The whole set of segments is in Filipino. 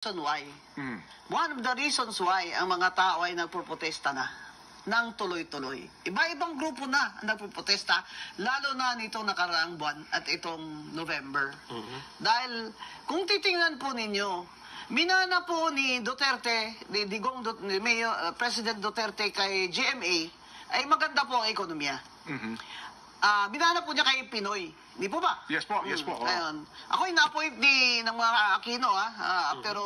Why. One of the reasons why ang mga tao ay nagpoprotesta na ng tuloy-tuloy. Iba-ibang grupo na ang nagpoprotesta, lalo na nitong nakaraang buwan at itong November. Dahil kung titingnan po ninyo, minana po ni Duterte, President Duterte kay GMA, ay maganda po ang ekonomiya. Binana po niya kay Pinoy. Di po ba? Yes po, yes po. Ngayon, ako ina-appoint ng mga Aquino, pero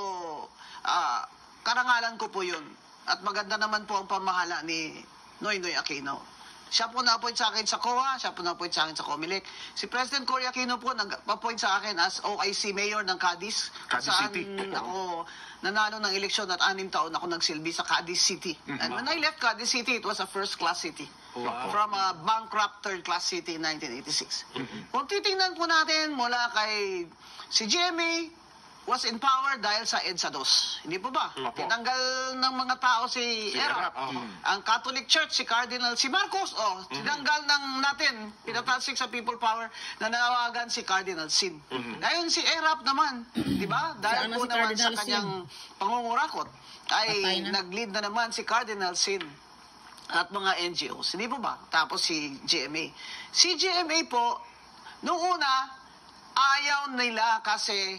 karangalan ko po yun. At maganda naman po ang pamahala ni Noynoy Aquino. Siya po na-appoint sa akin sa COA, siya po na-appoint sa akin sa COMELEC. Si President Cory Aquino po nag-appoint sa akin as OIC Mayor ng Cadiz. Cadiz saan City. ako nanalo ng eleksyon at 6 taon ako nagsilbi sa Cadiz City. And when I left Cadiz City, it was a first-class city. Wow. From a bankrupt third-class city in 1986. Kung titingnan po natin mula kay si GMA was in power dahil sa EDSA 2. Hindi po ba? Tinanggal ng mga tao si ERAP. Ang Catholic Church, si Cardinal, si Marcos, tinanggal natin, pinatalsik sa people power, na nawagan si Cardinal Sin. Ngayon si ERAP naman, di ba? Dahil po naman sa kanyang pangungurakot, ay nag-lead na naman si Cardinal Sin at mga NGOs. Hindi po ba? Tapos si GMA. Si GMA po, noong una, ayaw nila kasi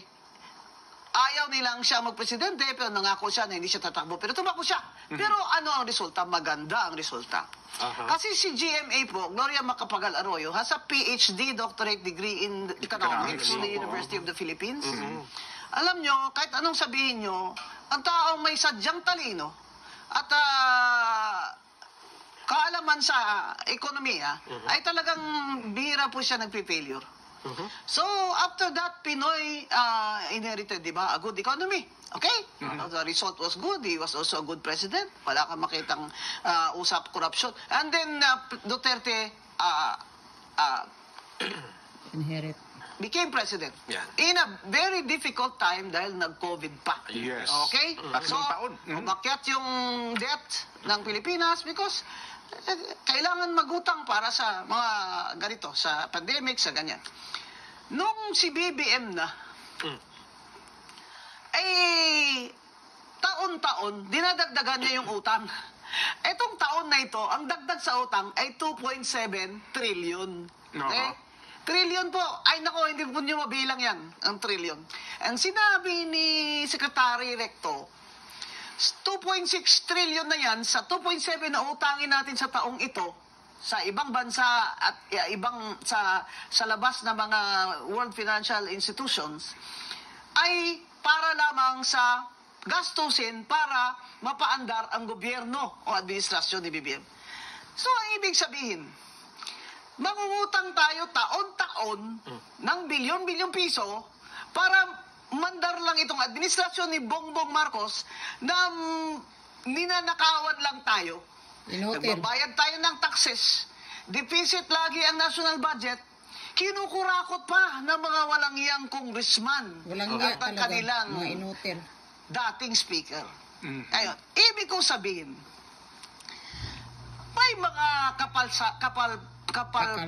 ayaw nilang siya magpresidente, pero nangako siya na hindi siya tatakbo. Pero tumakbo siya. Pero ano ang resulta? Maganda ang resulta. Kasi si GMA po, Gloria Macapagal Arroyo, has a PhD doctorate degree in economics in the University of the Philippines. Alam nyo, kahit anong sabihin nyo, ang taong may sadyang talino at kaalaman sa ekonomiya, ay talagang bihira po siya nagpipailure. So, after that, Pinoy inherited, di ba, a good economy. Okay? The result was good. He was also a good president. Wala kang makitang usap corruption. And then, Duterte became president. In a very difficult time dahil nag-COVID pa. Yes. Okay? So, umakyat yung debt ng Pilipinas because kailangan magutang para sa mga ganito, sa pandemic, sa ganyan. Nung si BBM na, ay taon-taon, dinadagdagan niya yung utang. Etong taon na ito, ang dagdag sa utang ay 2.7 trillion. Okay? Trillion po. Ay nako, hindi po niyo mabilang yan, ang trillion. Ang sinabi ni Secretary Recto, 2.6 trillion na yan sa 2.7 na utangin natin sa taong ito sa ibang bansa at ibang sa labas na mga world financial institutions ay para lamang sa gastusin para mapaandar ang gobyerno o administrasyon ni BBM. So ang ibig sabihin, mangungutang tayo taon-taon ng bilyon-bilyong piso para mandar lang itong administrasyon ni Bongbong Marcos na ninanakawan lang tayo. Nagbabayad tayo ng taxes. Deficit lagi ang national budget. Kinukurakot pa ng mga walang iyang congressman at ang kanilang dating speaker. Ayun. Ibig kong sabihin, may mga kapalpakan.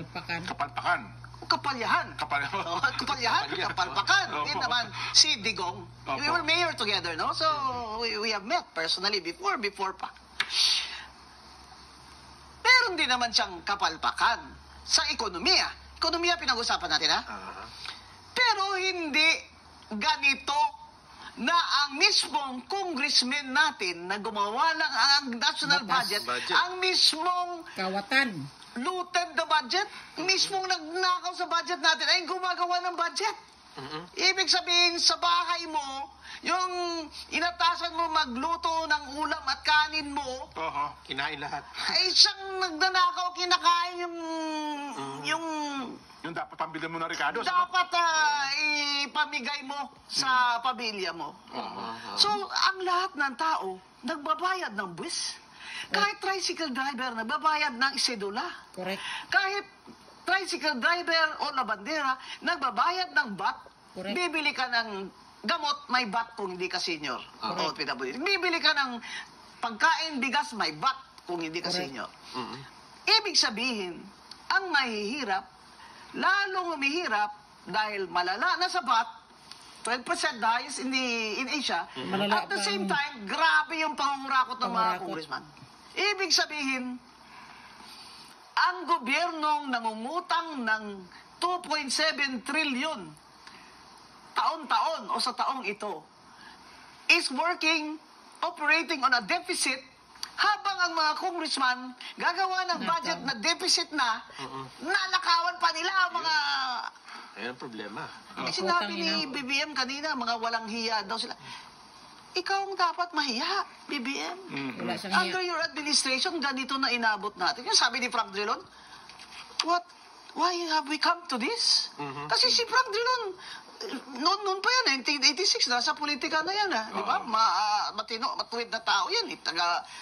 Din naman si Digong. We were mayor together, no? So, we have met personally before pa. Meron din naman siyang kapalpakan sa ekonomiya. Ekonomiya pinag-usapan natin, ha? Pero hindi ganito na ang mismong congressman natin na gumawa ng ang national budget, ang mismong kawatan looted the budget, mismong nagnakaw sa budget natin ay gumagawa ng budget. Ibig sabihin, sa bahay mo, yung inatasan mo magluto ng ulam at kanin mo, kinain lahat. Ay siyang nagnanakaw, kinakain yung dapat pambili mo na Ricardo. Dapat ipamigay mo sa pamilya mo. So, ang lahat ng tao, nagbabayad ng buwis. Kahit tricycle driver, nagbabayad ng isedula. Correct. Kahit tricycle driver o labandera, nagbabayad ng VAT. Correct. Bibili ka ng gamot, may VAT kung hindi ka senior. O PWD. Bibili ka ng pagkain, bigas, may VAT kung hindi ka senior. Ibig sabihin, ang mahihirap, lalong humihirap dahil malala na sa VAT, 12% the highest in Asia. Malala At the pa same ang- time, grabe yung pangungurakot ng mga Pangungurakot. congressman. Ibig sabihin, ang gobyernong nangungutang ng 2.7 trillion taon-taon o sa taong ito is operating on a deficit habang ang mga congressman gagawa ng budget na deficit na nanakawan pa nila ang mga... Ayan ang problema. Sinabi ni BBM kanina, mga walang hiya daw sila. Ikaw ang dapat mahiya, BBM. Wala siyang Under your administration, ganito na inabot natin. Yung sabi ni Frank Drilon, why have we come to this? Kasi si Frank Drilon, noon pa yan, 1986, nasa politika na yan, di ba? Matino, matuwid na tao yan,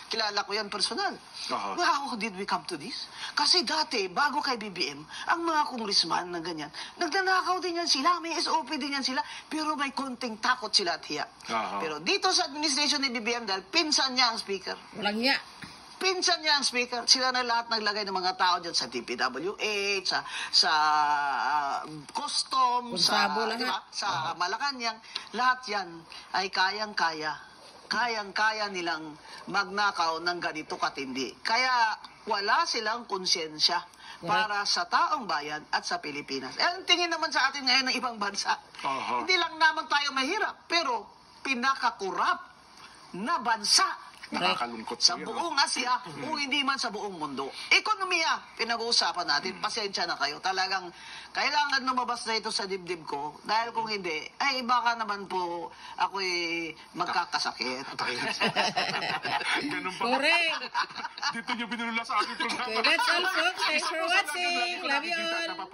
kilala ko yan personal. How did we come to this? Kasi dati, bago kay BBM, ang mga congressman na ganyan, nagnanakaw din yan sila, may SOP din yan sila, pero may konting takot sila at hiya. Pero dito sa administration ni BBM, dahil pinsan niya ang speaker, Walang niya. pinsan niya ang speaker. Sila na lahat naglagay ng mga tao dyan sa DPWH, sa customs, Konsabo lahat. diba? Sa Malacanang. Lahat yan ay kayang-kaya. Kayang-kaya nilang magnakaw ng ganito katindi. Kaya wala silang konsensya para sa taong bayan at sa Pilipinas. Ang tingin naman sa atin ngayon ng ibang bansa, hindi lang naman tayo mahirap, pero pinakakurap na bansa Nakakalungkot sa po yun, buong Asia o hindi man sa buong mundo. Ekonomiya, pinag-uusapan natin. Pasensya na kayo. Talagang kailangan lumabas na ito sa dibdib ko. Dahil kung hindi, ay baka naman po ako'y magkakasakit. Ganun pa. Correct. Dito niyo binulula sa aking programa. Okay, that's all folks. Thanks for watching. Love you all.